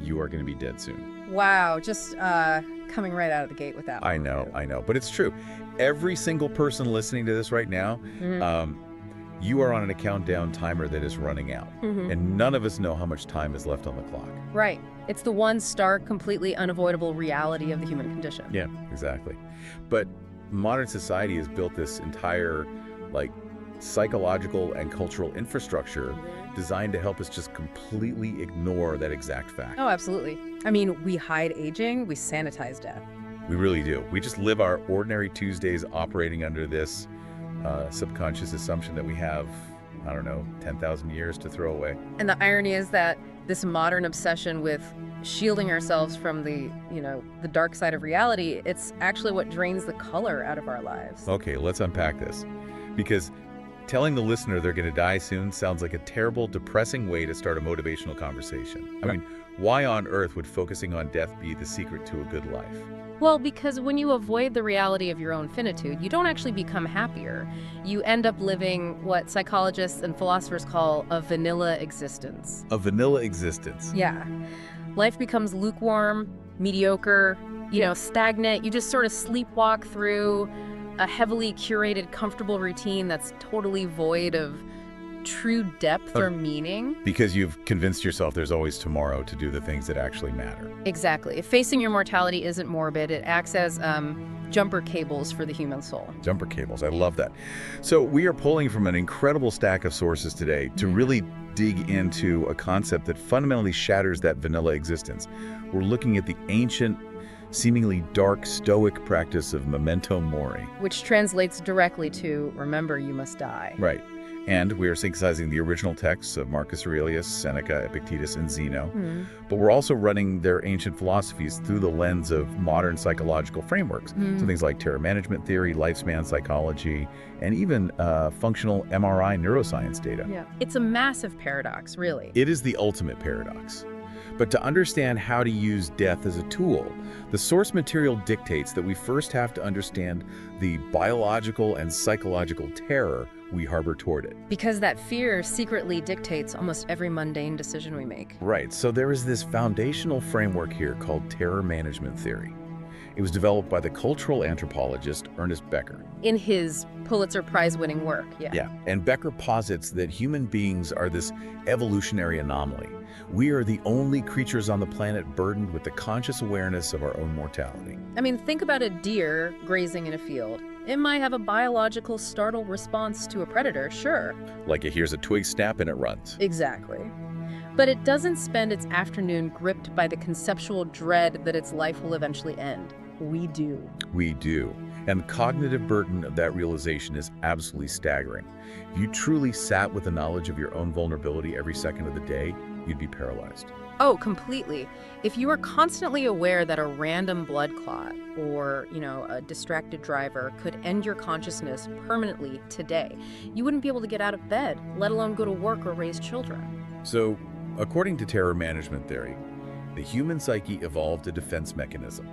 you are going to be dead soon. Wow, just coming right out of the gate with that one. I know, but it's true. Every single person listening to this right now, you are on a countdown timer that is running out. And none of us know how much time is left on the clock. Right. It's the one stark, completely unavoidable reality of the human condition. Yeah, exactly. But modern society has built this entire, like, psychological and cultural infrastructure designed to help us just completely ignore that exact fact. Oh, absolutely. I mean, we hide aging, we sanitize death. We really do. We just live our ordinary Tuesdays operating under this subconscious assumption that we have, I don't know, 10,000 years to throw away. And the irony is that this modern obsession with shielding ourselves from the dark side of reality, it's actually what drains the color out of our lives. Okay, let's unpack this. Because telling the listener they're going to die soon sounds like a terrible, depressing way to start a motivational conversation. I mean, why on earth would focusing on death be the secret to a good life? Well, because when you avoid the reality of your own finitude, you don't actually become happier. You end up living what psychologists and philosophers call a vanilla existence. A vanilla existence. Yeah. Life becomes lukewarm, mediocre, stagnant. You just sort of sleepwalk through a heavily curated, comfortable routine that's totally void of true depth or meaning. Because you've convinced yourself there's always tomorrow to do the things that actually matter. Exactly. If facing your mortality isn't morbid, it acts as jumper cables for the human soul. Jumper cables. I love that. So we are pulling from an incredible stack of sources today to really dig into a concept that fundamentally shatters that vanilla existence. We're looking at the ancient, seemingly dark, stoic practice of Memento Mori. Which translates directly to, remember you must die. Right. And we are synthesizing the original texts of Marcus Aurelius, Seneca, Epictetus, and Zeno. But we're also running their ancient philosophies through the lens of modern psychological frameworks. So things like terror management theory, lifespan psychology, and even functional MRI neuroscience data. Yeah. It's a massive paradox, really. It is the ultimate paradox. But to understand how to use death as a tool, the source material dictates that we first have to understand the biological and psychological terror we harbor toward it. Because that fear secretly dictates almost every mundane decision we make. Right, so there is this foundational framework here called terror management theory. It was developed by the cultural anthropologist Ernest Becker. In his Pulitzer Prize-winning work, Yeah, and Becker posits that human beings are this evolutionary anomaly. We are the only creatures on the planet burdened with the conscious awareness of our own mortality. I mean, think about a deer grazing in a field. It might have a biological startle response to a predator, sure. Like it hears a twig snap and it runs. Exactly. But it doesn't spend its afternoon gripped by the conceptual dread that its life will eventually end. We do. We do. And the cognitive burden of that realization is absolutely staggering. If you truly sat with the knowledge of your own vulnerability every second of the day, you'd be paralyzed. Oh, completely. If you are constantly aware that a random blood clot or, a distracted driver could end your consciousness permanently today, you wouldn't be able to get out of bed, let alone go to work or raise children. So, according to terror management theory, the human psyche evolved a defense mechanism.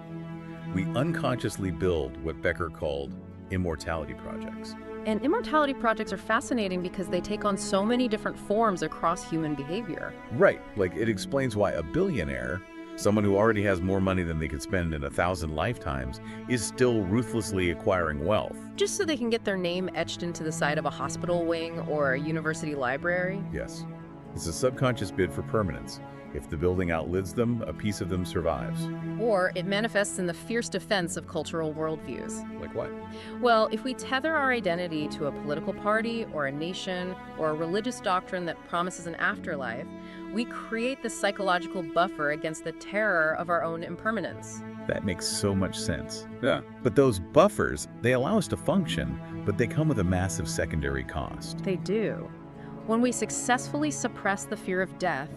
We unconsciously build what Becker called immortality projects. And immortality projects are fascinating because they take on so many different forms across human behavior. Right, like it explains why a billionaire, someone who already has more money than they could spend in 1,000 lifetimes, is still ruthlessly acquiring wealth. Just so they can get their name etched into the side of a hospital wing or a university library. Yes, it's a subconscious bid for permanence. If the building outlives them, a piece of them survives. Or it manifests in the fierce defense of cultural worldviews. Like what? Well, if we tether our identity to a political party or a nation or a religious doctrine that promises an afterlife, we create the psychological buffer against the terror of our own impermanence. That makes so much sense. Yeah. But those buffers, they allow us to function, but they come with a massive secondary cost. They do. When we successfully suppress the fear of death,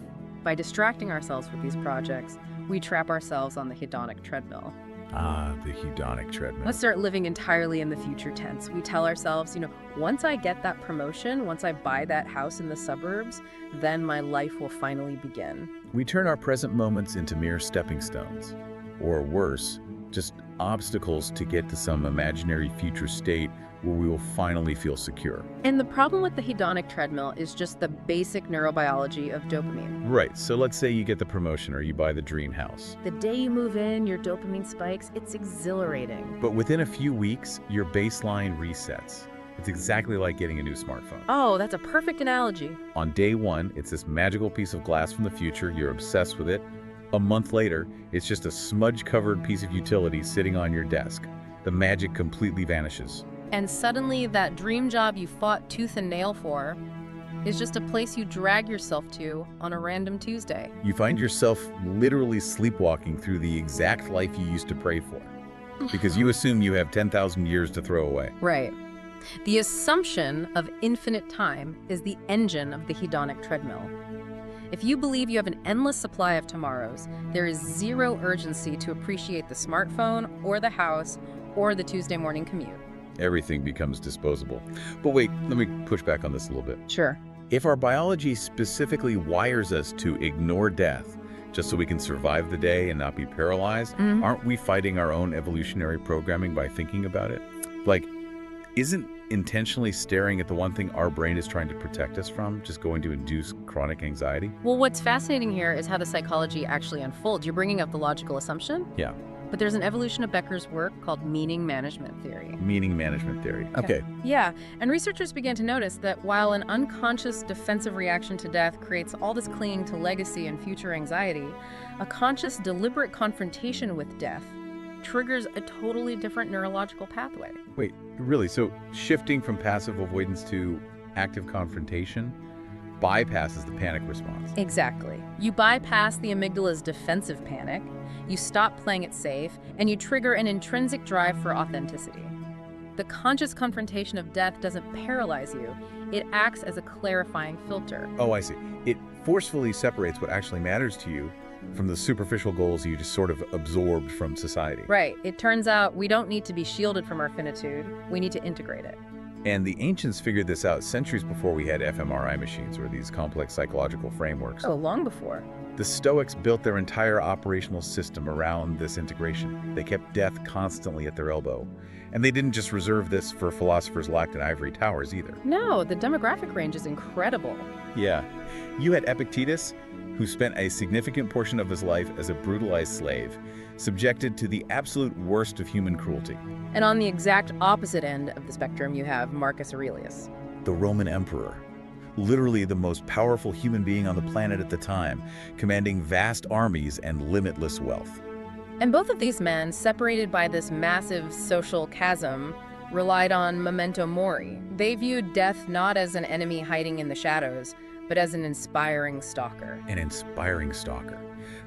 by distracting ourselves with these projects, we trap ourselves on the hedonic treadmill. Ah, the hedonic treadmill. Let's start living entirely in the future tense. We tell ourselves, once I get that promotion, once I buy that house in the suburbs, then my life will finally begin. We turn our present moments into mere stepping stones. Or worse, just obstacles to get to some imaginary future state where we will finally feel secure. And the problem with the hedonic treadmill is just the basic neurobiology of dopamine. Right, so let's say you get the promotion or you buy the dream house. The day you move in, your dopamine spikes. It's exhilarating. But within a few weeks, your baseline resets. It's exactly like getting a new smartphone. Oh, that's a perfect analogy. On day one, it's this magical piece of glass from the future. You're obsessed with it. A month later, it's just a smudge-covered piece of utility sitting on your desk. The magic completely vanishes. And suddenly, that dream job you fought tooth and nail for is just a place you drag yourself to on a random Tuesday. You find yourself literally sleepwalking through the exact life you used to pray for, because you assume you have 10,000 years to throw away. Right. The assumption of infinite time is the engine of the hedonic treadmill. If you believe you have an endless supply of tomorrows, there is zero urgency to appreciate the smartphone or the house or the Tuesday morning commute. Everything becomes disposable. But wait, let me push back on this a little bit. Sure. If our biology specifically wires us to ignore death just so we can survive the day and not be paralyzed, aren't we fighting our own evolutionary programming by thinking about it? Like, isn't intentionally staring at the one thing our brain is trying to protect us from just going to induce chronic anxiety? Well, what's fascinating here is how the psychology actually unfolds. You're bringing up the logical assumption. Yeah. But there's an evolution of Becker's work called meaning management theory. Meaning management theory. Okay. Yeah, and researchers began to notice that while an unconscious defensive reaction to death creates all this clinging to legacy and future anxiety, a conscious, deliberate confrontation with death triggers a totally different neurological pathway. Wait, really? So shifting from passive avoidance to active confrontation bypasses the panic response? Exactly. You bypass the amygdala's defensive panic, you stop playing it safe, and you trigger an intrinsic drive for authenticity. The conscious confrontation of death doesn't paralyze you. It acts as a clarifying filter. Oh, I see. It forcefully separates what actually matters to you from the superficial goals you just sort of absorbed from society. Right. It turns out we don't need to be shielded from our finitude. We need to integrate it. And the ancients figured this out centuries before we had fMRI machines or these complex psychological frameworks. Oh, long before. The Stoics built their entire operational system around this integration. They kept death constantly at their elbow. And they didn't just reserve this for philosophers locked in ivory towers either. No, the demographic range is incredible. Yeah. You had Epictetus, who spent a significant portion of his life as a brutalized slave, subjected to the absolute worst of human cruelty. And on the exact opposite end of the spectrum, you have Marcus Aurelius, the Roman emperor, literally the most powerful human being on the planet at the time, commanding vast armies and limitless wealth. And both of these men, separated by this massive social chasm, relied on Memento Mori. They viewed death not as an enemy hiding in the shadows, but as an inspiring stalker. An inspiring stalker.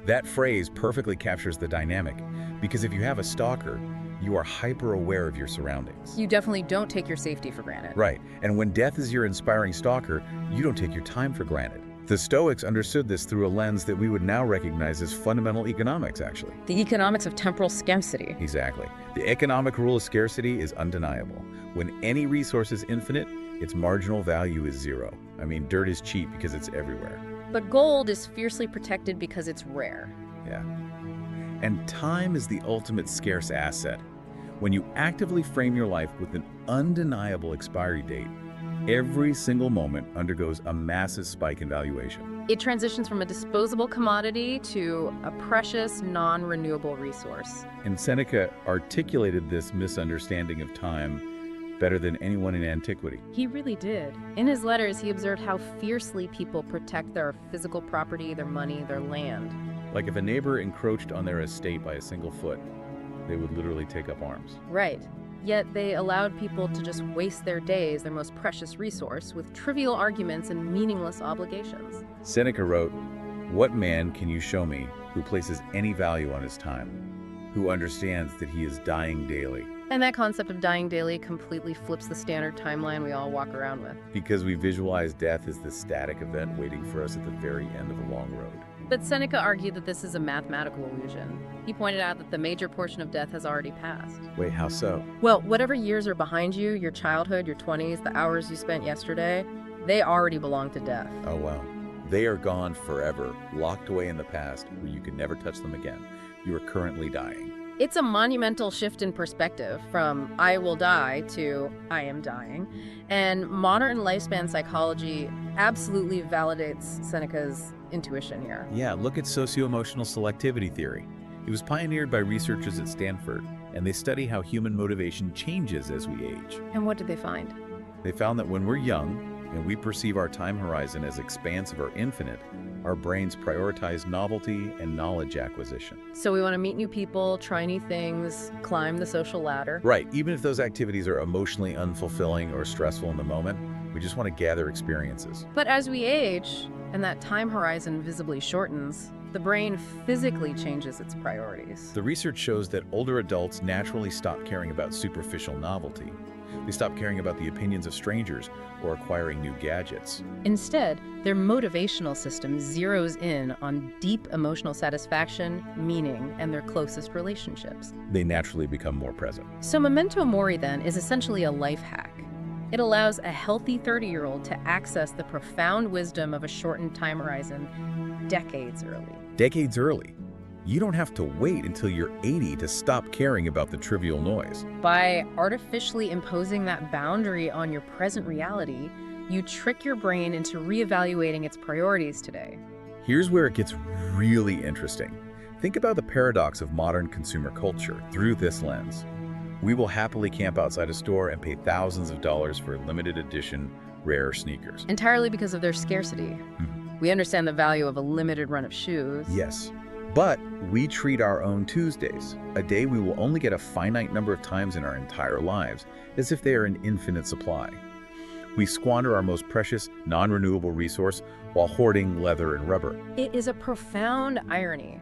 That phrase perfectly captures the dynamic, because if you have a stalker, you are hyper-aware of your surroundings. You definitely don't take your safety for granted. Right, and when death is your inspiring stalker, you don't take your time for granted. The Stoics understood this through a lens that we would now recognize as fundamental economics, actually. The economics of temporal scarcity. Exactly. The economic rule of scarcity is undeniable. When any resource is infinite, its marginal value is zero. I mean, dirt is cheap because it's everywhere. But gold is fiercely protected because it's rare. Yeah. And time is the ultimate scarce asset. When you actively frame your life with an undeniable expiry date, every single moment undergoes a massive spike in valuation. It transitions from a disposable commodity to a precious, non-renewable resource. And Seneca articulated this misunderstanding of time better than anyone in antiquity. He really did. In his letters, he observed how fiercely people protect their physical property, their money, their land. Like if a neighbor encroached on their estate by a single foot, they would literally take up arms. Right. Yet they allowed people to just waste their days, their most precious resource, with trivial arguments and meaningless obligations. Seneca wrote, "What man can you show me who places any value on his time, who understands that he is dying daily?" And that concept of dying daily completely flips the standard timeline we all walk around with. Because we visualize death as this static event waiting for us at the very end of a long road. But Seneca argued that this is a mathematical illusion. He pointed out that the major portion of death has already passed. Wait, how so? Well, whatever years are behind you, your childhood, your 20s, the hours you spent yesterday, they already belong to death. Oh, wow. They are gone forever, locked away in the past, where you can never touch them again. You are currently dying. It's a monumental shift in perspective from I will die to I am dying. And modern lifespan psychology absolutely validates Seneca's intuition here. Yeah, look at socio-emotional selectivity theory. It was pioneered by researchers at Stanford, and they study how human motivation changes as we age. And what did they find? They found that when we're young and we perceive our time horizon as expansive or infinite, our brains prioritize novelty and knowledge acquisition. So we want to meet new people, try new things, climb the social ladder. Right, even if those activities are emotionally unfulfilling or stressful in the moment, we just want to gather experiences. But as we age, and that time horizon visibly shortens, the brain physically changes its priorities. The research shows that older adults naturally stop caring about superficial novelty. They stop caring about the opinions of strangers or acquiring new gadgets. Instead, their motivational system zeroes in on deep emotional satisfaction, meaning, and their closest relationships. They naturally become more present. So Memento Mori, then, is essentially a life hack. It allows a healthy 30-year-old to access the profound wisdom of a shortened time horizon decades early. Decades early. You don't have to wait until you're 80 to stop caring about the trivial noise. By artificially imposing that boundary on your present reality, you trick your brain into reevaluating its priorities today. Here's where it gets really interesting. Think about the paradox of modern consumer culture through this lens. We will happily camp outside a store and pay thousands of dollars for limited edition rare sneakers. Entirely because of their scarcity. We understand the value of a limited run of shoes. Yes, but we treat our own Tuesdays, a day we will only get a finite number of times in our entire lives, as if they are an infinite supply. We squander our most precious, non-renewable resource while hoarding leather and rubber. It is a profound irony.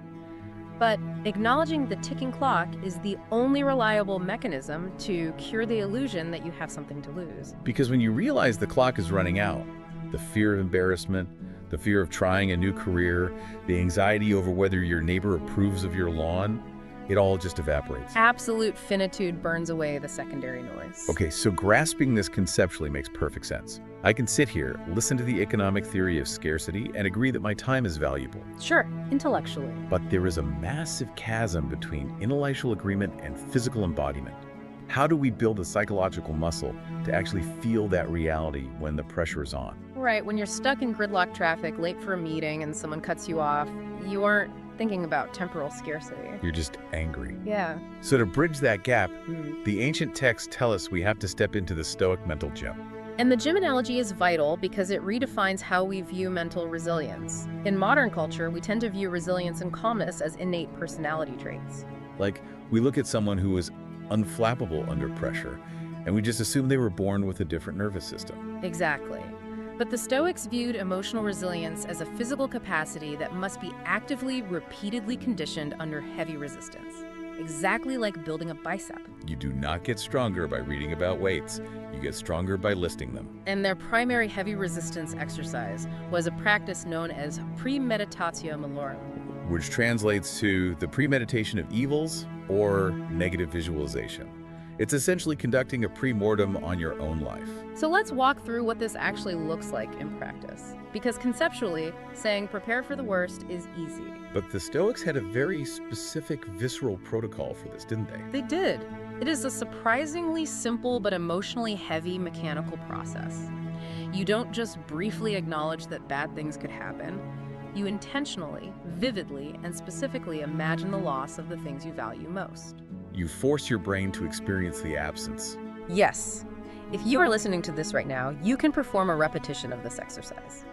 But acknowledging the ticking clock is the only reliable mechanism to cure the illusion that you have something to lose. Because when you realize the clock is running out, the fear of embarrassment, the fear of trying a new career, the anxiety over whether your neighbor approves of your lawn, it all just evaporates. Absolute finitude burns away the secondary noise. Okay, so grasping this conceptually makes perfect sense. I can sit here, listen to the economic theory of scarcity, and agree that my time is valuable. Sure, intellectually. But there is a massive chasm between intellectual agreement and physical embodiment. How do we build a psychological muscle to actually feel that reality when the pressure is on? Right, when you're stuck in gridlock traffic, late for a meeting, and someone cuts you off, you aren't thinking about temporal scarcity. You're just angry. Yeah. So to bridge that gap, the ancient texts tell us we have to step into the Stoic mental gym. And the gym analogy is vital because it redefines how we view mental resilience. In modern culture, we tend to view resilience and calmness as innate personality traits. Like, we look at someone who is unflappable under pressure, and we just assume they were born with a different nervous system. Exactly. But the Stoics viewed emotional resilience as a physical capacity that must be actively, repeatedly conditioned under heavy resistance. Exactly like building a bicep. You do not get stronger by reading about weights. You get stronger by listing them. And their primary heavy resistance exercise was a practice known as premeditatio malorum, which translates to the premeditation of evils or negative visualization. It's essentially conducting a pre-mortem on your own life. So let's walk through what this actually looks like in practice. Because conceptually, saying prepare for the worst is easy. But the Stoics had a very specific visceral protocol for this, didn't they? They did. It is a surprisingly simple but emotionally heavy mechanical process. You don't just briefly acknowledge that bad things could happen. You intentionally, vividly, and specifically imagine the loss of the things you value most. You force your brain to experience the absence. Yes. If you are listening to this right now, you can perform a repetition of this exercise.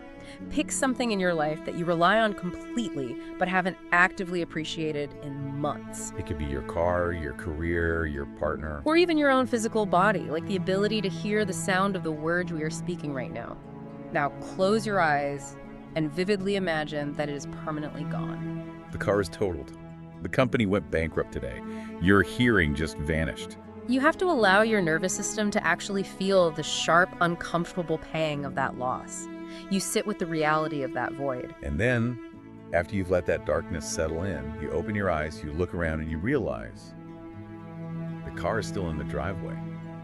Pick something in your life that you rely on completely but haven't actively appreciated in months. It could be your car, your career, your partner. Or even your own physical body, like the ability to hear the sound of the words we are speaking right now. Now close your eyes and vividly imagine that it is permanently gone. The car is totaled. The company went bankrupt today. Your hearing just vanished. You have to allow your nervous system to actually feel the sharp, uncomfortable pang of that loss. You sit with the reality of that void. And then, after you've let that darkness settle in, you open your eyes, you look around, and you realize the car is still in the driveway.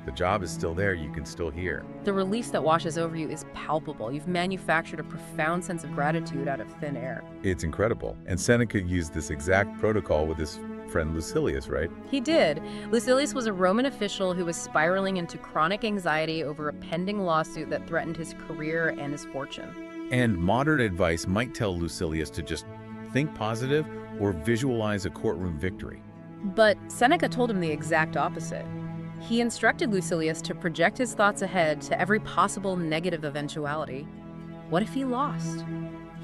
The job is still there, you can still hear. The release that washes over you is palpable. You've manufactured a profound sense of gratitude out of thin air. It's incredible. And Seneca used this exact protocol with his friend Lucilius, right? He did. Lucilius was a Roman official who was spiraling into chronic anxiety over a pending lawsuit that threatened his career and his fortune. And modern advice might tell Lucilius to just think positive or visualize a courtroom victory. But Seneca told him the exact opposite. He instructed Lucilius to project his thoughts ahead to every possible negative eventuality. What if he lost?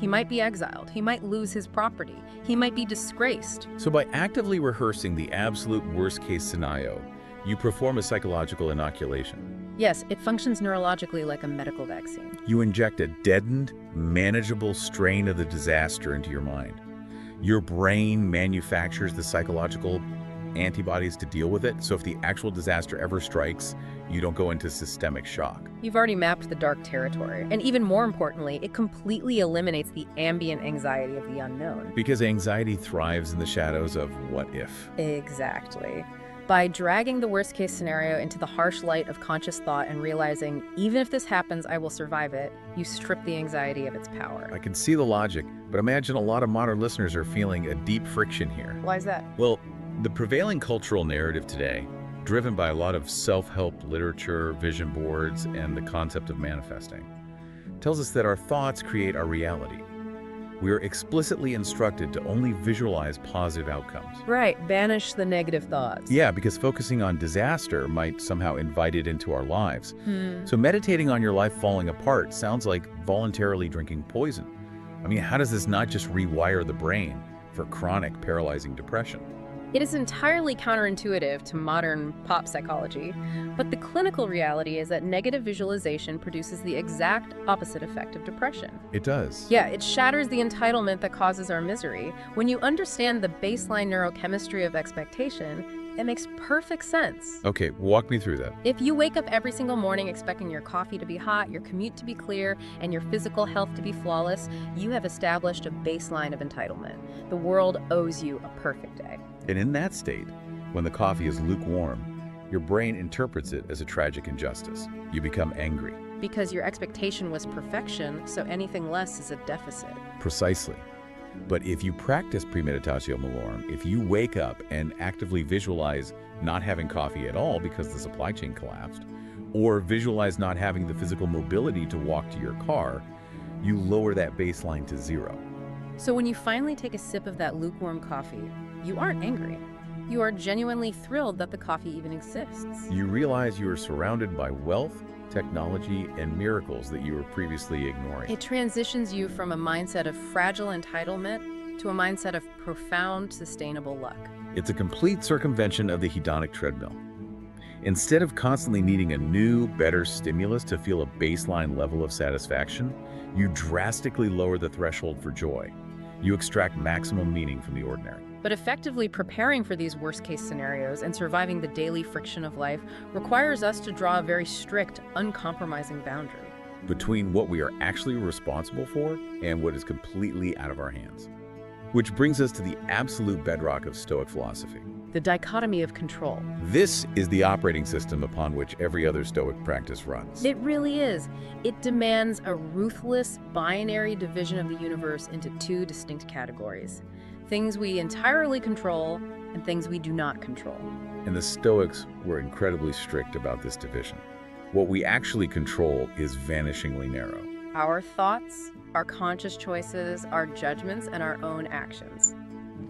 He might be exiled. He might lose his property. He might be disgraced. So by actively rehearsing the absolute worst-case scenario, you perform a psychological inoculation. Yes, it functions neurologically like a medical vaccine. You inject a deadened, manageable strain of the disaster into your mind. Your brain manufactures the psychological antibodies to deal with it, so if the actual disaster ever strikes, you don't go into systemic shock. You've already mapped the dark territory, and even more importantly, it completely eliminates the ambient anxiety of the unknown. Because anxiety thrives in the shadows of what if. Exactly. By dragging the worst-case scenario into the harsh light of conscious thought and realizing, even if this happens, I will survive it, you strip the anxiety of its power. I can see the logic, but imagine a lot of modern listeners are feeling a deep friction here. Why is that? Well, the prevailing cultural narrative today, driven by a lot of self-help literature, vision boards, and the concept of manifesting, tells us that our thoughts create our reality. We are explicitly instructed to only visualize positive outcomes. Right, banish the negative thoughts. Yeah, because focusing on disaster might somehow invite it into our lives. So meditating on your life falling apart sounds like voluntarily drinking poison. I mean, how does this not just rewire the brain for chronic paralyzing depression? It is entirely counterintuitive to modern pop psychology, but the clinical reality is that negative visualization produces the exact opposite effect of depression. It does. Yeah, it shatters the entitlement that causes our misery. When you understand the baseline neurochemistry of expectation, it makes perfect sense. Okay, walk me through that. If you wake up every single morning expecting your coffee to be hot, your commute to be clear, and your physical health to be flawless, you have established a baseline of entitlement. The world owes you a perfect day. And in that state, when the coffee is lukewarm, your brain interprets it as a tragic injustice. You become angry. Because your expectation was perfection, so anything less is a deficit. Precisely. But if you practice premeditatio malorum, if you wake up and actively visualize not having coffee at all because the supply chain collapsed, or visualize not having the physical mobility to walk to your car, you lower that baseline to zero. So when you finally take a sip of that lukewarm coffee, you aren't angry. You are genuinely thrilled that the coffee even exists. You realize you are surrounded by wealth, technology, and miracles that you were previously ignoring. It transitions you from a mindset of fragile entitlement to a mindset of profound, sustainable luck. It's a complete circumvention of the hedonic treadmill. Instead of constantly needing a new, better stimulus to feel a baseline level of satisfaction, you drastically lower the threshold for joy. You extract maximum meaning from the ordinary. But effectively preparing for these worst-case scenarios and surviving the daily friction of life requires us to draw a very strict, uncompromising boundary between what we are actually responsible for and what is completely out of our hands. Which brings us to the absolute bedrock of Stoic philosophy. The dichotomy of control. This is the operating system upon which every other Stoic practice runs. It really is. It demands a ruthless, binary division of the universe into two distinct categories. Things we entirely control and things we do not control. And the Stoics were incredibly strict about this division. What we actually control is vanishingly narrow. Our thoughts, our conscious choices, our judgments, and our own actions.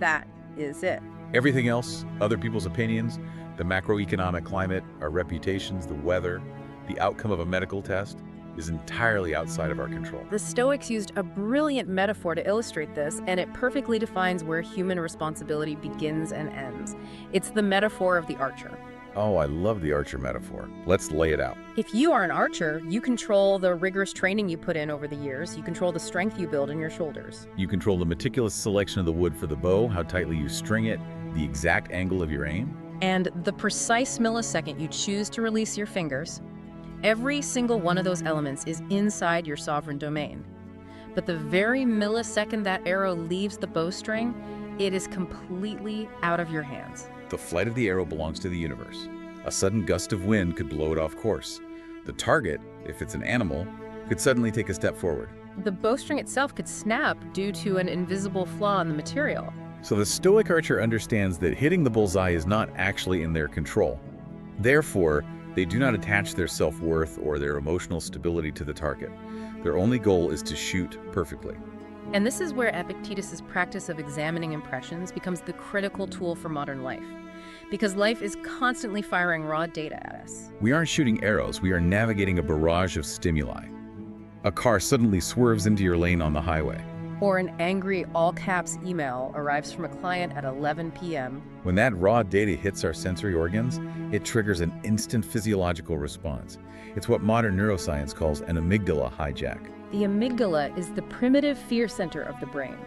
That is it. Everything else, other people's opinions, the macroeconomic climate, our reputations, the weather, the outcome of a medical test, is entirely outside of our control. The Stoics used a brilliant metaphor to illustrate this, and it perfectly defines where human responsibility begins and ends. It's the metaphor of the archer. Oh, I love the archer metaphor. Let's lay it out. If you are an archer, you control the rigorous training you put in over the years. You control the strength you build in your shoulders. You control the meticulous selection of the wood for the bow, how tightly you string it, the exact angle of your aim. And the precise millisecond you choose to release your fingers. Every single one of those elements is inside your sovereign domain. But the very millisecond that arrow leaves the bowstring, it is completely out of your hands. The flight of the arrow belongs to the universe. A sudden gust of wind could blow it off course. The target, if it's an animal, could suddenly take a step forward. The bowstring itself could snap due to an invisible flaw in the material. So the Stoic archer understands that hitting the bullseye is not actually in their control. Therefore, they do not attach their self-worth or their emotional stability to the target. Their only goal is to shoot perfectly. And this is where Epictetus's practice of examining impressions becomes the critical tool for modern life. Because life is constantly firing raw data at us. We aren't shooting arrows, we are navigating a barrage of stimuli. A car suddenly swerves into your lane on the highway. Or an angry all-caps email arrives from a client at 11 p.m. When that raw data hits our sensory organs, it triggers an instant physiological response. It's what modern neuroscience calls an amygdala hijack. The amygdala is the primitive fear center of the brain.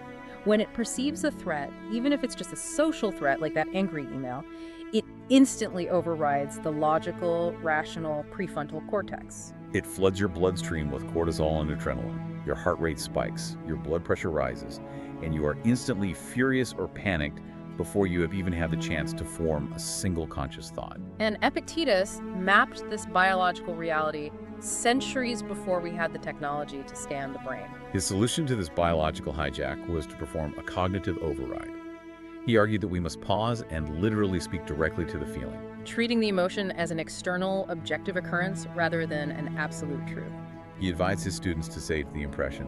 When it perceives a threat, even if it's just a social threat like that angry email, it instantly overrides the logical, rational prefrontal cortex. It floods your bloodstream with cortisol and adrenaline. Your heart rate spikes, your blood pressure rises, and you are instantly furious or panicked before you have even had the chance to form a single conscious thought. And Epictetus mapped this biological reality centuries before we had the technology to scan the brain. His solution to this biological hijack was to perform a cognitive override. He argued that we must pause and literally speak directly to the feeling, treating the emotion as an external, objective occurrence rather than an absolute truth. He advised his students to say to the impression,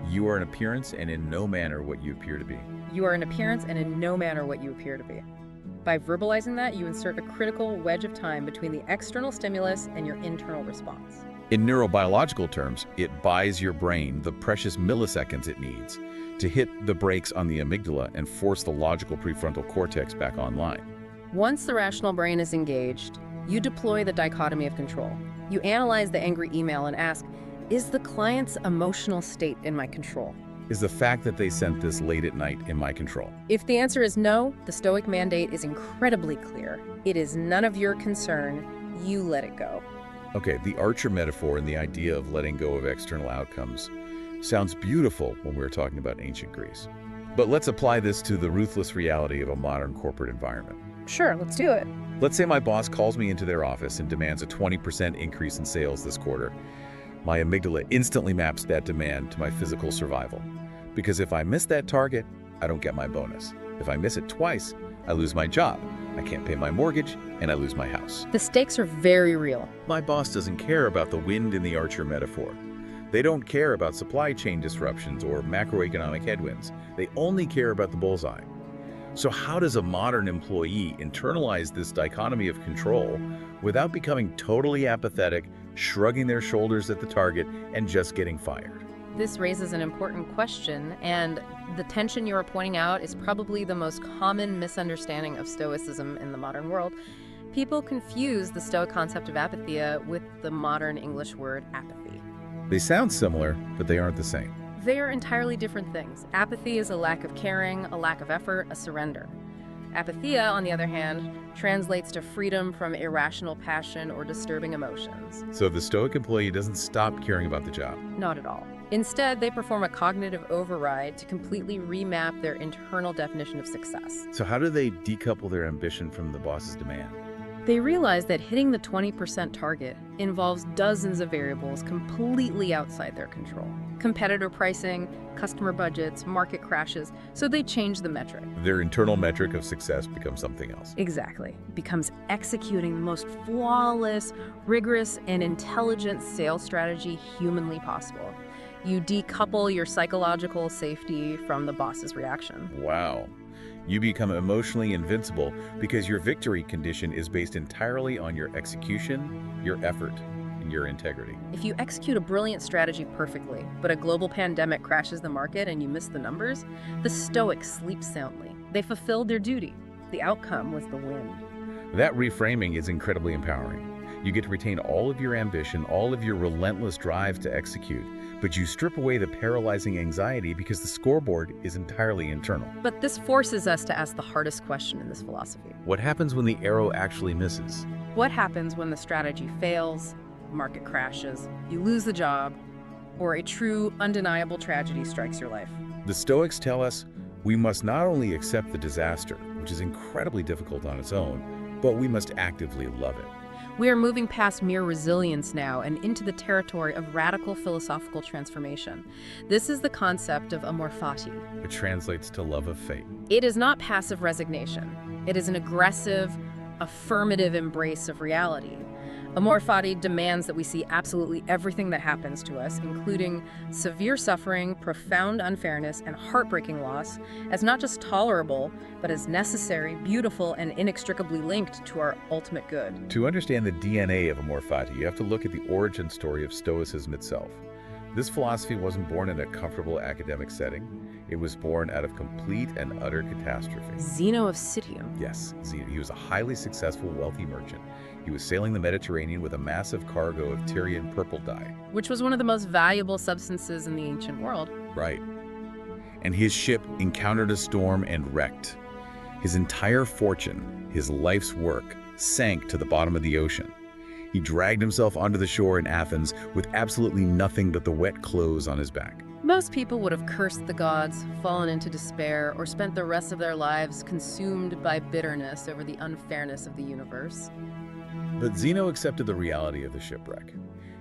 "You are an appearance and in no manner what you appear to be." You are an appearance and in no manner what you appear to be. By verbalizing that, you insert a critical wedge of time between the external stimulus and your internal response. In neurobiological terms, it buys your brain the precious milliseconds it needs to hit the brakes on the amygdala and force the logical prefrontal cortex back online. Once the rational brain is engaged, you deploy the dichotomy of control. You analyze the angry email and ask, is the client's emotional state in my control? Is the fact that they sent this late at night in my control? If the answer is no, the Stoic mandate is incredibly clear. It is none of your concern. You let it go. Okay, the archer metaphor and the idea of letting go of external outcomes sounds beautiful when we're talking about ancient Greece. But let's apply this to the ruthless reality of a modern corporate environment. Sure, let's do it. Let's say my boss calls me into their office and demands a 20% increase in sales this quarter. My amygdala instantly maps that demand to my physical survival. Because if I miss that target, I don't get my bonus. If I miss it twice, I lose my job. I can't pay my mortgage, and I lose my house. The stakes are very real. My boss doesn't care about the wind in the archer metaphor. They don't care about supply chain disruptions or macroeconomic headwinds. They only care about the bullseye. So how does a modern employee internalize this dichotomy of control without becoming totally apathetic, shrugging their shoulders at the target, and just getting fired? This raises an important question, and the tension you're pointing out is probably the most common misunderstanding of Stoicism in the modern world. People confuse the Stoic concept of apatheia with the modern English word apathy. They sound similar, but they aren't the same. They are entirely different things. Apathy is a lack of caring, a lack of effort, a surrender. Apatheia, on the other hand, translates to freedom from irrational passion or disturbing emotions. So the Stoic employee doesn't stop caring about the job. Not at all. Instead, they perform a cognitive override to completely remap their internal definition of success. So how do they decouple their ambition from the boss's demand? They realize that hitting the 20% target involves dozens of variables completely outside their control. Competitor pricing, customer budgets, market crashes, so they change the metric. Their internal metric of success becomes something else. Exactly. It becomes executing the most flawless, rigorous, and intelligent sales strategy humanly possible. You decouple your psychological safety from the boss's reaction. Wow. You become emotionally invincible because your victory condition is based entirely on your execution, your effort, and your integrity. If you execute a brilliant strategy perfectly, but a global pandemic crashes the market and you miss the numbers, the Stoics sleep soundly. They fulfilled their duty. The outcome was the win. That reframing is incredibly empowering. You get to retain all of your ambition, all of your relentless drive to execute, but you strip away the paralyzing anxiety because the scoreboard is entirely internal. But this forces us to ask the hardest question in this philosophy. What happens when the arrow actually misses? What happens when the strategy fails, market crashes, you lose the job, or a true, undeniable tragedy strikes your life? The Stoics tell us we must not only accept the disaster, which is incredibly difficult on its own, but we must actively love it. We are moving past mere resilience now and into the territory of radical philosophical transformation. This is the concept of amor fati. It translates to love of fate. It is not passive resignation. It is an aggressive, affirmative embrace of reality. Amor fati demands that we see absolutely everything that happens to us, including severe suffering, profound unfairness, and heartbreaking loss, as not just tolerable, but as necessary, beautiful, and inextricably linked to our ultimate good. To understand the DNA of amor fati, you have to look at the origin story of Stoicism itself. This philosophy wasn't born in a comfortable academic setting. It was born out of complete and utter catastrophe. Zeno of Citium. Yes, Zeno. He was a highly successful, wealthy merchant. He was sailing the Mediterranean with a massive cargo of Tyrian purple dye. Which was one of the most valuable substances in the ancient world. Right. And his ship encountered a storm and wrecked. His entire fortune, his life's work, sank to the bottom of the ocean. He dragged himself onto the shore in Athens with absolutely nothing but the wet clothes on his back. Most people would have cursed the gods, fallen into despair, or spent the rest of their lives consumed by bitterness over the unfairness of the universe. But Zeno accepted the reality of the shipwreck.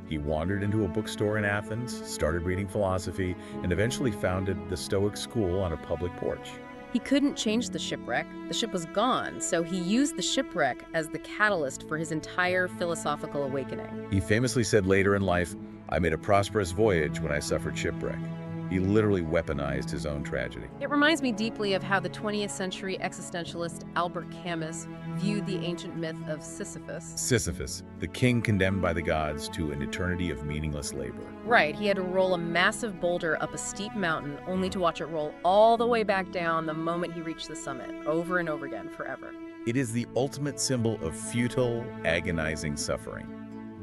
He wandered into a bookstore in Athens, started reading philosophy, and eventually founded the Stoic school on a public porch. He couldn't change the shipwreck. The ship was gone, so he used the shipwreck as the catalyst for his entire philosophical awakening. He famously said later in life, "I made a prosperous voyage when I suffered shipwreck." He literally weaponized his own tragedy. It reminds me deeply of how the 20th century existentialist Albert Camus viewed the ancient myth of Sisyphus. Sisyphus, the king condemned by the gods to an eternity of meaningless labor. Right, he had to roll a massive boulder up a steep mountain only to watch it roll all the way back down the moment he reached the summit, over and over again, forever. It is the ultimate symbol of futile, agonizing suffering.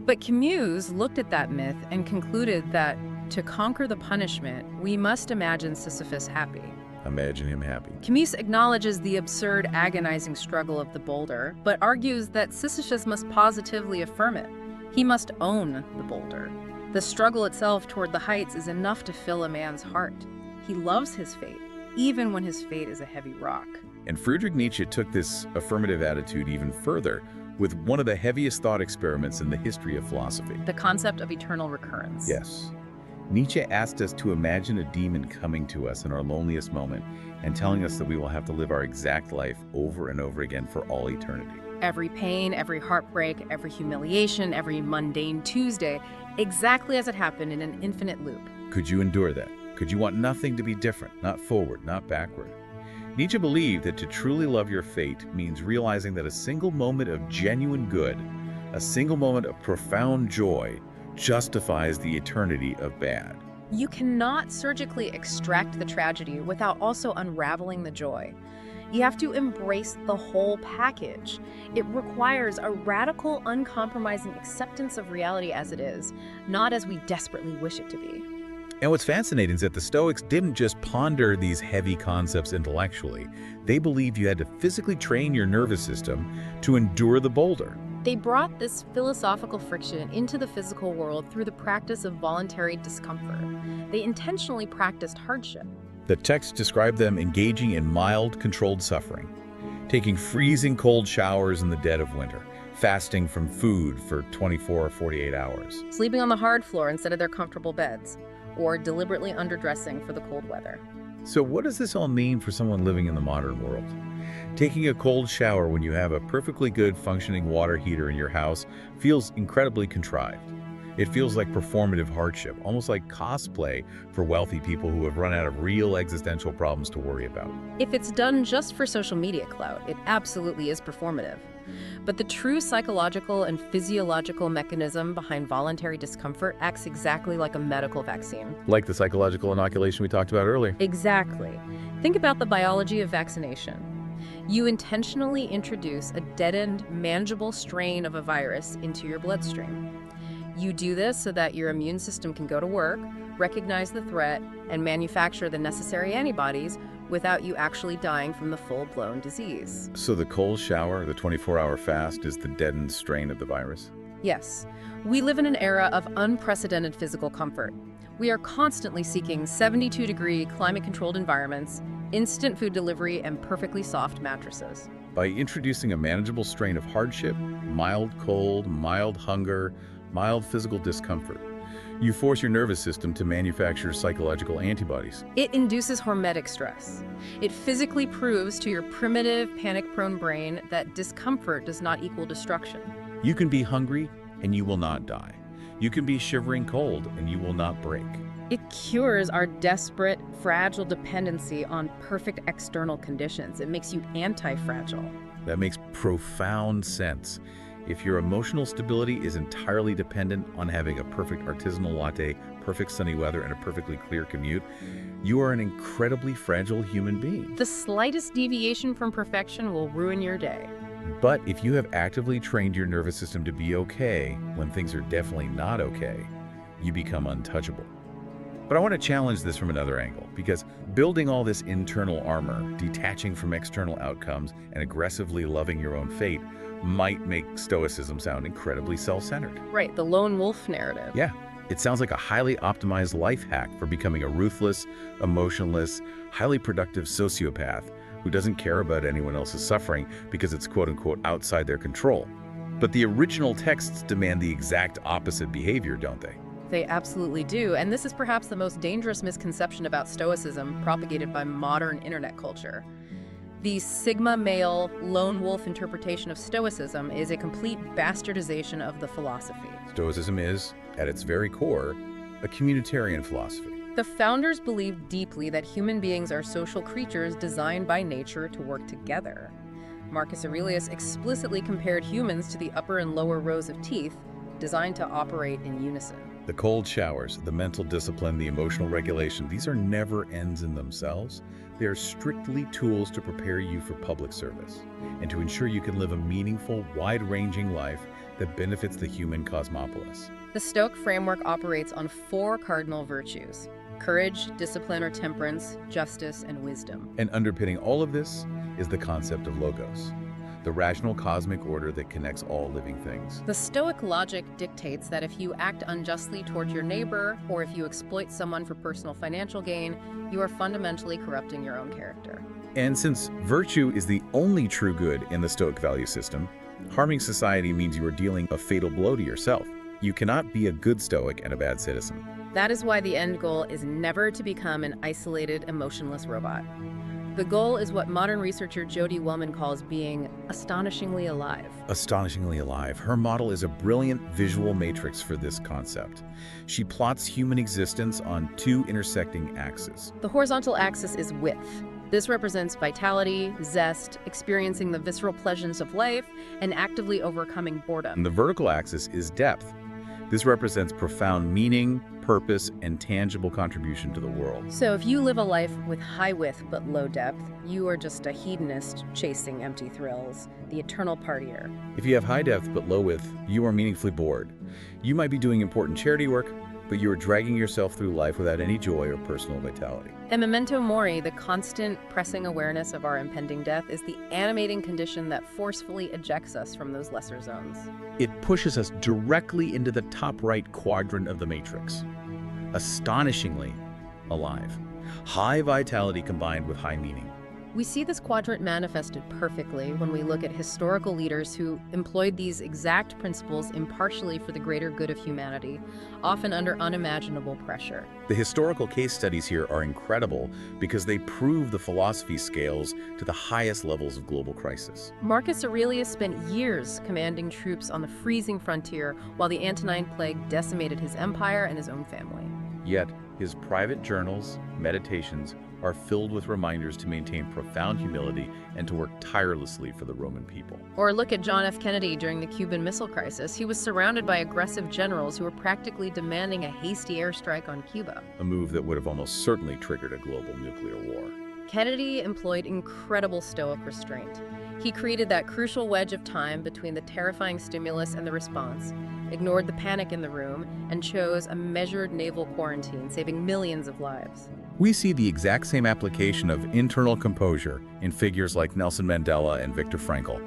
But Camus looked at that myth and concluded that to conquer the punishment, we must imagine Sisyphus happy. Imagine him happy. Camus acknowledges the absurd, agonizing struggle of the boulder, but argues that Sisyphus must positively affirm it. He must own the boulder. The struggle itself toward the heights is enough to fill a man's heart. He loves his fate, even when his fate is a heavy rock. And Friedrich Nietzsche took this affirmative attitude even further with one of the heaviest thought experiments in the history of philosophy. The concept of eternal recurrence. Yes. Nietzsche asked us to imagine a demon coming to us in our loneliest moment and telling us that we will have to live our exact life over and over again for all eternity. Every pain, every heartbreak, every humiliation, every mundane Tuesday, exactly as it happened in an infinite loop. Could you endure that? Could you want nothing to be different, not forward, not backward? Nietzsche believed that to truly love your fate means realizing that a single moment of genuine good, a single moment of profound joy, justifies the eternity of bad. You cannot surgically extract the tragedy without also unraveling the joy. You have to embrace the whole package. It requires a radical, uncompromising acceptance of reality as it is, not as we desperately wish it to be. And what's fascinating is that the Stoics didn't just ponder these heavy concepts intellectually. They believed you had to physically train your nervous system to endure the boulder. They brought this philosophical friction into the physical world through the practice of voluntary discomfort. They intentionally practiced hardship. The text described them engaging in mild, controlled suffering, taking freezing cold showers in the dead of winter, fasting from food for 24 or 48 hours, Sleeping on the hard floor instead of their comfortable beds, or deliberately underdressing for the cold weather. So what does this all mean for someone living in the modern world? Taking a cold shower when you have a perfectly good functioning water heater in your house feels incredibly contrived. It feels like performative hardship, almost like cosplay for wealthy people who have run out of real existential problems to worry about. If it's done just for social media clout, it absolutely is performative. But the true psychological and physiological mechanism behind voluntary discomfort acts exactly like a medical vaccine. Like the psychological inoculation we talked about earlier. Exactly. Think about the biology of vaccination. You intentionally introduce a deadened, manageable strain of a virus into your bloodstream. You do this so that your immune system can go to work, recognize the threat, and manufacture the necessary antibodies without you actually dying from the full-blown disease. So the cold shower, the 24-hour fast, is the deadened strain of the virus? Yes. We live in an era of unprecedented physical comfort. We are constantly seeking 72-degree climate-controlled environments, instant food delivery, and perfectly soft mattresses. by introducing a manageable strain of hardship, mild cold, mild hunger, mild physical discomfort. You force your nervous system to manufacture psychological antibodies. It induces hormetic stress. It physically proves to your primitive, panic-prone brain that discomfort does not equal destruction. You can be hungry and you will not die. You can be shivering cold and you will not break. It cures our desperate, fragile dependency on perfect external conditions. It makes you anti-fragile. That makes profound sense. If your emotional stability is entirely dependent on having a perfect artisanal latte, perfect sunny weather, and a perfectly clear commute, you are an incredibly fragile human being. The slightest deviation from perfection will ruin your day. But if you have actively trained your nervous system to be okay when things are definitely not okay, you become untouchable. But I want to challenge this from another angle, because building all this internal armor, detaching from external outcomes, and aggressively loving your own fate might make Stoicism sound incredibly self-centered. Right, the lone wolf narrative. Yeah, it sounds like a highly optimized life hack for becoming a ruthless, emotionless, highly productive sociopath who doesn't care about anyone else's suffering because it's quote-unquote outside their control. But the original texts demand the exact opposite behavior, don't they? They absolutely do, and this is perhaps the most dangerous misconception about Stoicism propagated by modern internet culture. The Sigma male lone wolf interpretation of Stoicism is a complete bastardization of the philosophy. Stoicism is, at its very core, a communitarian philosophy. The founders believed deeply that human beings are social creatures designed by nature to work together. Marcus Aurelius explicitly compared humans to the upper and lower rows of teeth, designed to operate in unison. The cold showers, the mental discipline, the emotional regulation, these are never ends in themselves. They are strictly tools to prepare you for public service and to ensure you can live a meaningful, wide-ranging life that benefits the human cosmopolis. The Stoic framework operates on 4 cardinal virtues: courage, discipline or temperance, justice, and wisdom. And underpinning all of this is the concept of logos, the rational cosmic order that connects all living things. The Stoic logic dictates that if you act unjustly toward your neighbor, or if you exploit someone for personal financial gain, you are fundamentally corrupting your own character. And since virtue is the only true good in the Stoic value system, harming society means you are dealing a fatal blow to yourself. You cannot be a good Stoic and a bad citizen. That is why the end goal is never to become an isolated, emotionless robot. The goal is what modern researcher Jody Wellman calls being astonishingly alive. Astonishingly alive. Her model is a brilliant visual matrix for this concept. She plots human existence on 2 intersecting axes. The horizontal axis is width. This represents vitality, zest, experiencing the visceral pleasures of life, and actively overcoming boredom. And the vertical axis is depth. This represents profound meaning, purpose, and tangible contribution to the world. So if you live a life with high width but low depth, you are just a hedonist chasing empty thrills, the eternal partier. If you have high depth but low width, you are meaningfully bored. You might be doing important charity work, but you are dragging yourself through life without any joy or personal vitality. And Memento Mori, the constant pressing awareness of our impending death, is the animating condition that forcefully ejects us from those lesser zones. It pushes us directly into the top right quadrant of the matrix. Astonishingly alive. High vitality combined with high meaning. We see this quadrant manifested perfectly when we look at historical leaders who employed these exact principles impartially for the greater good of humanity, often under unimaginable pressure. The historical case studies here are incredible because they prove the philosophy scales to the highest levels of global crisis. Marcus Aurelius spent years commanding troops on the freezing frontier while the Antonine Plague decimated his empire and his own family. Yet, his private journals, meditations, are filled with reminders to maintain profound humility and to work tirelessly for the Roman people. Or look at John F. Kennedy during the Cuban Missile Crisis. He was surrounded by aggressive generals who were practically demanding a hasty airstrike on Cuba. A move that would have almost certainly triggered a global nuclear war. Kennedy employed incredible stoic restraint. He created that crucial wedge of time between the terrifying stimulus and the response, ignored the panic in the room, and chose a measured naval quarantine, saving millions of lives. We see the exact same application of internal composure in figures like Nelson Mandela and Viktor Frankl.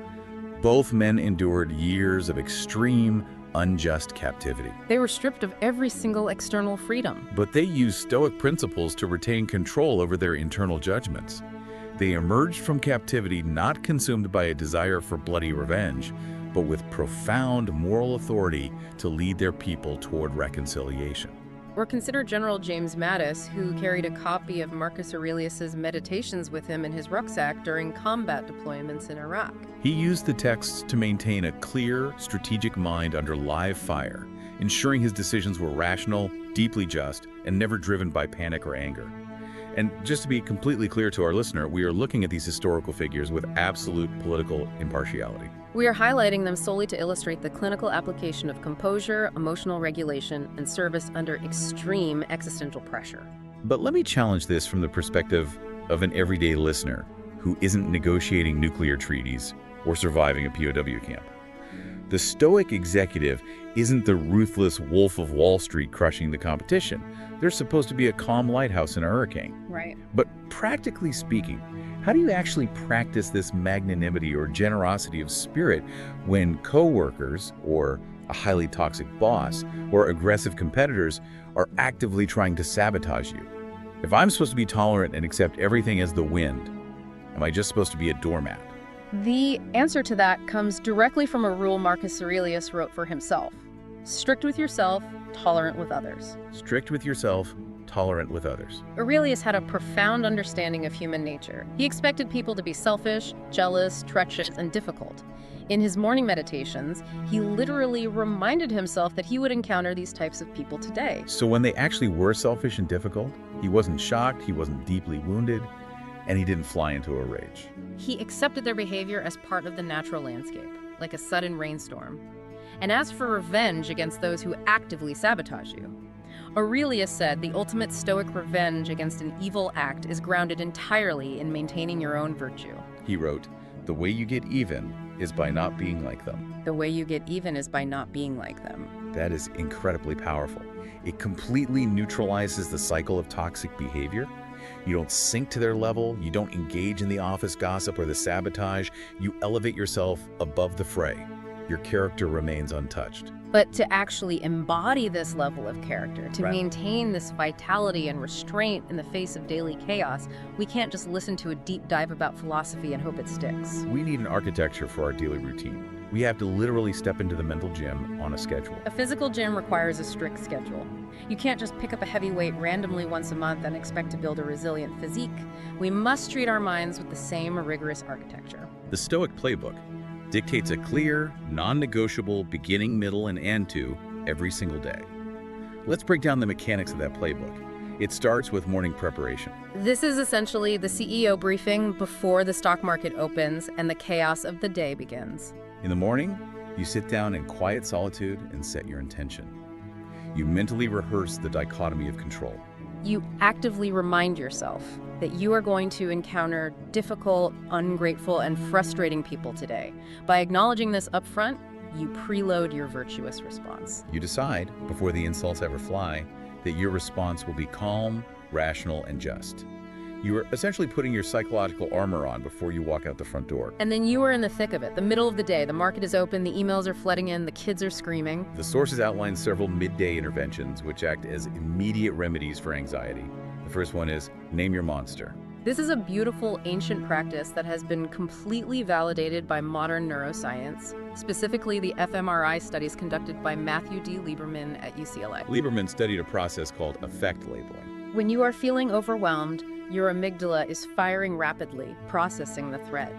Both men endured years of extreme, unjust captivity. They were stripped of every single external freedom. But they used Stoic principles to retain control over their internal judgments. They emerged from captivity not consumed by a desire for bloody revenge, but with profound moral authority to lead their people toward reconciliation. Or consider General James Mattis, who carried a copy of Marcus Aurelius's Meditations with him in his rucksack during combat deployments in Iraq. He used the texts to maintain a clear, strategic mind under live fire, ensuring his decisions were rational, deeply just, and never driven by panic or anger. And just to be completely clear to our listener, we are looking at these historical figures with absolute political impartiality. We are highlighting them solely to illustrate the clinical application of composure, emotional regulation, and service under extreme existential pressure. But let me challenge this from the perspective of an everyday listener who isn't negotiating nuclear treaties or surviving a POW camp. The Stoic executive isn't the ruthless wolf of Wall Street crushing the competition. They're supposed to be a calm lighthouse in a hurricane. Right. But practically speaking, how do you actually practice this magnanimity or generosity of spirit when coworkers or a highly toxic boss or aggressive competitors are actively trying to sabotage you? If I'm supposed to be tolerant and accept everything as the wind, am I just supposed to be a doormat? The answer to that comes directly from a rule Marcus Aurelius wrote for himself. Strict with yourself, tolerant with others. Strict with yourself, tolerant with others. Aurelius had a profound understanding of human nature. He expected people to be selfish, jealous, treacherous, and difficult. In his morning meditations, he literally reminded himself that he would encounter these types of people today. So when they actually were selfish and difficult, he wasn't shocked, he wasn't deeply wounded, and he didn't fly into a rage. He accepted their behavior as part of the natural landscape, like a sudden rainstorm. And as for revenge against those who actively sabotage you, Aurelius said the ultimate Stoic revenge against an evil act is grounded entirely in maintaining your own virtue. He wrote, "The way you get even is by not being like them." The way you get even is by not being like them. That is incredibly powerful. It completely neutralizes the cycle of toxic behavior. You don't sink to their level, you don't engage in the office gossip or the sabotage, you elevate yourself above the fray. Your character remains untouched. But to actually embody this level of character, to Right. maintain this vitality and restraint in the face of daily chaos, we can't just listen to a deep dive about philosophy and hope it sticks. We need an architecture for our daily routine. We have to literally step into the mental gym on a schedule. A physical gym requires a strict schedule. You can't just pick up a heavy weight randomly once a month and expect to build a resilient physique. We must treat our minds with the same rigorous architecture. The Stoic playbook dictates a clear, non-negotiable beginning, middle, and end to every single day. Let's break down the mechanics of that playbook. It starts with morning preparation. This is essentially the CEO briefing before the stock market opens and the chaos of the day begins. In the morning, you sit down in quiet solitude and set your intention. You mentally rehearse the dichotomy of control. You actively remind yourself that you are going to encounter difficult, ungrateful, and frustrating people today. By acknowledging this up front, you preload your virtuous response. You decide, before the insults ever fly, that your response will be calm, rational, and just. You are essentially putting your psychological armor on before you walk out the front door. And then you are in the thick of it, the middle of the day. The market is open, the emails are flooding in, the kids are screaming. The sources outline several midday interventions which act as immediate remedies for anxiety. The first one is name your monster. This is a beautiful ancient practice that has been completely validated by modern neuroscience, specifically the fMRI studies conducted by Matthew D. Lieberman at UCLA. Lieberman studied a process called affect labeling. When you are feeling overwhelmed, your amygdala is firing rapidly, processing the threat.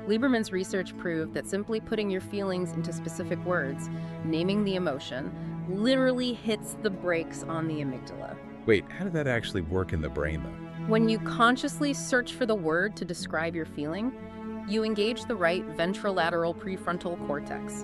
Lieberman's research proved that simply putting your feelings into specific words, naming the emotion, literally hits the brakes on the amygdala. Wait, how did that actually work in the brain, though? When you consciously search for the word to describe your feeling, you engage the right ventrolateral prefrontal cortex.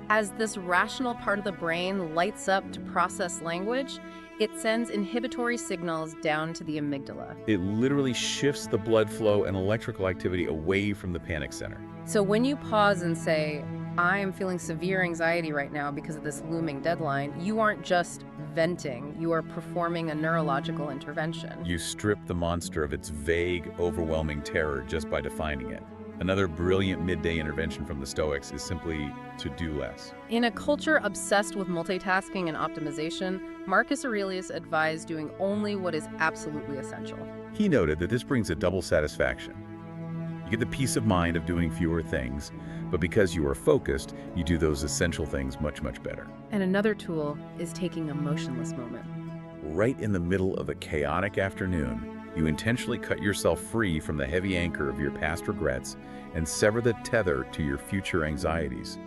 As this rational part of the brain lights up to process language, it sends inhibitory signals down to the amygdala. It literally shifts the blood flow and electrical activity away from the panic center. So when you pause and say, I am feeling severe anxiety right now because of this looming deadline, you aren't just venting, you are performing a neurological intervention. You strip the monster of its vague, overwhelming terror just by defining it. Another brilliant midday intervention from the Stoics is simply to do less. In a culture obsessed with multitasking and optimization, Marcus Aurelius advised doing only what is absolutely essential. He noted that this brings a double satisfaction. You get the peace of mind of doing fewer things, but because you are focused, you do those essential things much, much better. And another tool is taking a motionless moment. Right in the middle of a chaotic afternoon, you intentionally cut yourself free from the heavy anchor of your past regrets and sever the tether to your future anxieties.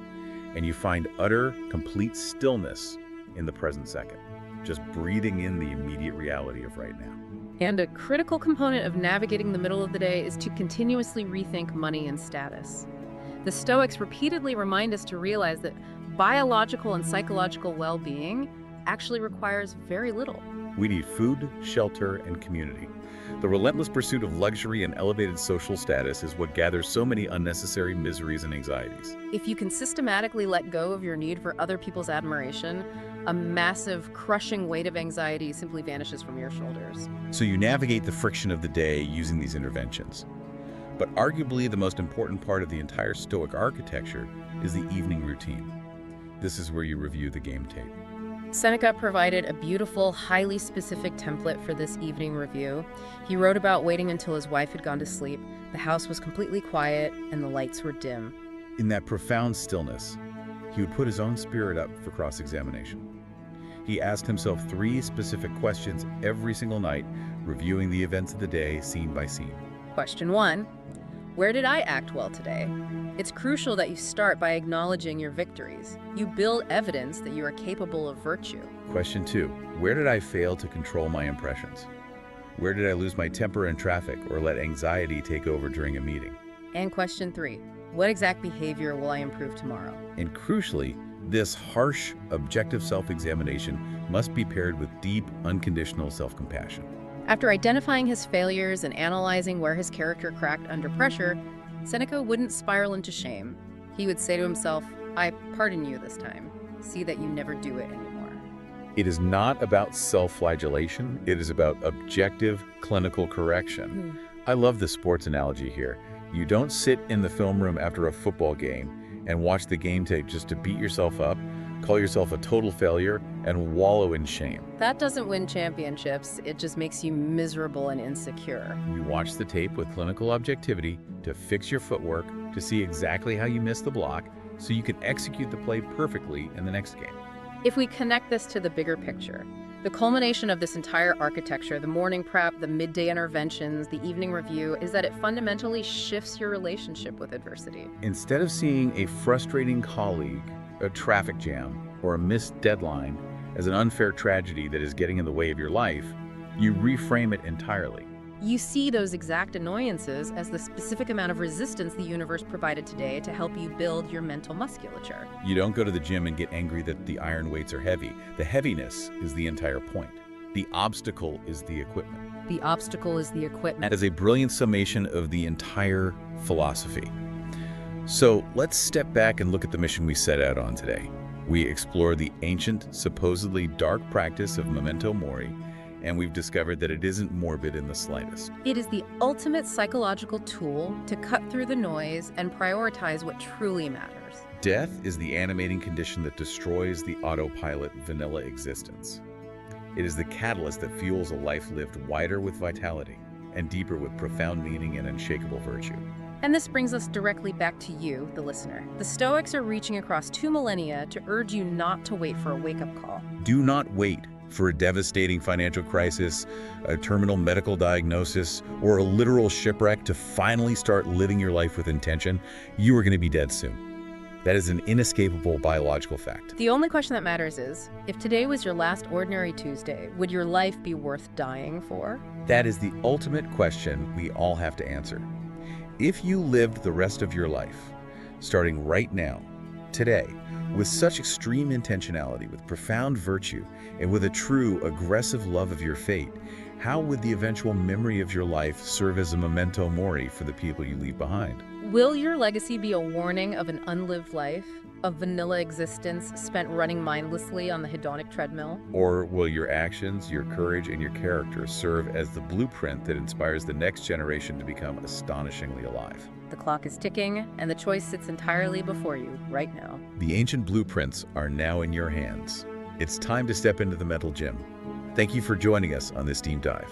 And you find utter, complete stillness in the present second, just breathing in the immediate reality of right now. And a critical component of navigating the middle of the day is to continuously rethink money and status. The Stoics repeatedly remind us to realize that biological and psychological well-being actually requires very little. We need food, shelter, and community. The relentless pursuit of luxury and elevated social status is what gathers so many unnecessary miseries and anxieties. If you can systematically let go of your need for other people's admiration, a massive, crushing weight of anxiety simply vanishes from your shoulders. So you navigate the friction of the day using these interventions. But arguably the most important part of the entire Stoic architecture is the evening routine. This is where you review the game tape. Seneca provided a beautiful, highly specific template for this evening review. He wrote about waiting until his wife had gone to sleep, the house was completely quiet, and the lights were dim. In that profound stillness, he would put his own spirit up for cross-examination. He asked himself 3 specific questions every single night, reviewing the events of the day scene by scene. Question 1. Where did I act well today? It's crucial that you start by acknowledging your victories. You build evidence that you are capable of virtue. Question 2. Where did I fail to control my impressions? Where did I lose my temper in traffic or let anxiety take over during a meeting? And question 3. What exact behavior will I improve tomorrow? And crucially, this harsh, objective self-examination must be paired with deep, unconditional self-compassion. After identifying his failures and analyzing where his character cracked under pressure, Seneca wouldn't spiral into shame. He would say to himself, I pardon you this time. See that you never do it anymore. It is not about self-flagellation. It is about objective, clinical correction. I love the sports analogy here. You don't sit in the film room after a football game and watch the game tape just to beat yourself up, call yourself a total failure, and wallow in shame. That doesn't win championships. It just makes you miserable and insecure. You watch the tape with clinical objectivity to fix your footwork, to see exactly how you missed the block, so you can execute the play perfectly in the next game. If we connect this to the bigger picture, the culmination of this entire architecture, the morning prep, the midday interventions, the evening review, is that it fundamentally shifts your relationship with adversity. Instead of seeing a frustrating colleague, a traffic jam, or a missed deadline as an unfair tragedy that is getting in the way of your life, you reframe it entirely. You see those exact annoyances as the specific amount of resistance the universe provided today to help you build your mental musculature. You don't go to the gym and get angry that the iron weights are heavy. The heaviness is the entire point. The obstacle is the equipment. The obstacle is the equipment. That is a brilliant summation of the entire philosophy. So let's step back and look at the mission we set out on today. We explore the ancient, supposedly dark practice of Memento Mori, and we've discovered that it isn't morbid in the slightest. It is the ultimate psychological tool to cut through the noise and prioritize what truly matters. Death is the animating condition that destroys the autopilot vanilla existence. It is the catalyst that fuels a life lived wider with vitality and deeper with profound meaning and unshakable virtue. And this brings us directly back to you, the listener. The Stoics are reaching across 2 millennia to urge you not to wait for a wake-up call. Do not wait for a devastating financial crisis, a terminal medical diagnosis, or a literal shipwreck to finally start living your life with intention. You are going to be dead soon. That is an inescapable biological fact. The only question that matters is, if today was your last ordinary Tuesday, would your life be worth dying for? That is the ultimate question we all have to answer. If you lived the rest of your life, starting right now, today, with such extreme intentionality, with profound virtue, and with a true, aggressive love of your fate, how would the eventual memory of your life serve as a memento mori for the people you leave behind? Will your legacy be a warning of an unlived life, a vanilla existence spent running mindlessly on the hedonic treadmill? Or will your actions, your courage, and your character serve as the blueprint that inspires the next generation to become astonishingly alive? The clock is ticking, and the choice sits entirely before you right now. The ancient blueprints are now in your hands. It's time to step into the mental gym. Thank you for joining us on this deep dive.